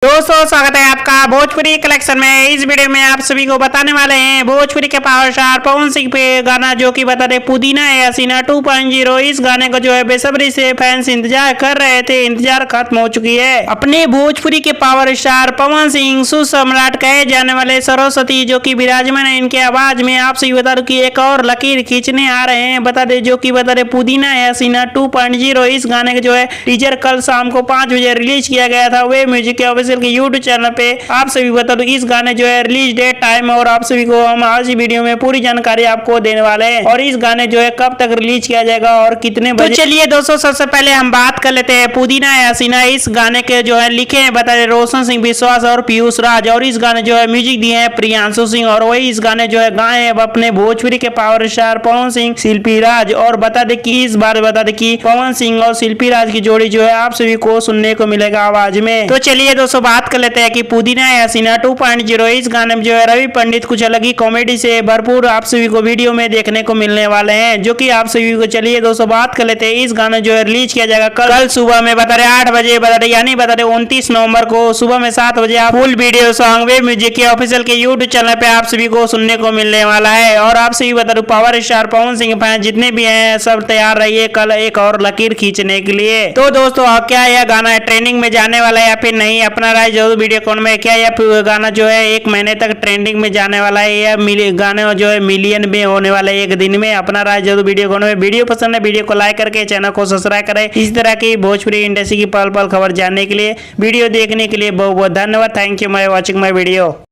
दोस्तों स्वागत है आपका भोजपुरी कलेक्शन में। इस वीडियो में आप सभी को बताने वाले हैं भोजपुरी के पावर स्टार पवन सिंह पे गाना जो कि बता दे पुदीना है हसीना 2.0। इस गाने को जो है बेसब्री से फैंस इंतजार कर रहे थे, इंतजार खत्म हो चुकी है। अपने भोजपुरी के पावर स्टार पवन सिंह सुसम्राट कहे जाने वाले सरस्वती जो कि विराजमान है, इनके आवाज में आप सभी बता दो की एक और लकीर खींचने आ रहे हैं। बता दे जो की बता दे पुदीना है हसीना 2.0। इस गाने के जो है टीजर कल शाम को 5 बजे रिलीज किया गया था वे म्यूजिक के ऑफिशियल के यूट्यूब चैनल पे। आप सभी बता दो इस गाने जो है रिलीज डेट, टाइम और आप सभी को हम आज ही वीडियो में पूरी जानकारी आपको देने वाले हैं। और इस गाने जो है कब तक रिलीज किया जाएगा और कितने बजे। तो चलिए दोस्तों सबसे पहले हम बात कर लेते हैं पुदीना है हसीना। इस गाने के जो है लिखे हैं बता दे रोशन सिंह विश्वास और पीयूष राज, और इस गाने जो है म्यूजिक दिए हैं प्रियांशु सिंह, और वही इस गाने जो है गाए हैं अपने भोजपुरी के पावर स्टार पवन सिंह शिल्पी राज। और बता दे कि इस बार बता दे कि पवन सिंह और शिल्पी राज की जोड़ी जो है आप सभी को सुनने को मिलेगा आवाज में। तो चलिए दोस्तों बात कर लेते हैं कि पुदीना है हसीना 2.0। इस गाने में जो है रवि पंडित कुछ अलग ही कॉमेडी से भरपूर आप सभी को वीडियो में देखने को मिलने वाले हैं, जो कि आप सभी को। चलिए दोस्तों बात कर लेते हैं इस गाने जो है रिलीज किया जाएगा कल सुबह में बता रहे 8 बजे बता रहे यानी बता रहे 29 नवंबर को सुबह में 7 बजे आप फुल वीडियो सॉन्ग वे म्यूजिक के ऑफिशियल के यूट्यूब चैनल पे आप सभी को सुनने को मिलने वाला है। और आप सभी बता रहे power star Pawan Singh fan जितने भी हैं सब तैयार रहिए कल एक और लकीर खींचने के लिए। तो दोस्तों क्या यह गाना ट्रेंडिंग में जाने वाला है या फिर नहीं, अपना राय जरूर वीडियो कॉन में। क्या यह गाना जो है 1 महीने तक ट्रेंडिंग में जाने वाला है या गाने जो है मिलियन में होने वाला है 1 दिन में, अपना राय जरूर वीडियो कॉन में। वीडियो पसंद है वीडियो को लाइक करके चैनल को सब्सक्राइब करें। इस तरह की भोजपुरी इंडस्ट्री की पल पल खबर जानने के लिए वीडियो देखने के लिए बहुत बहुत धन्यवाद। Thank you for watching my video.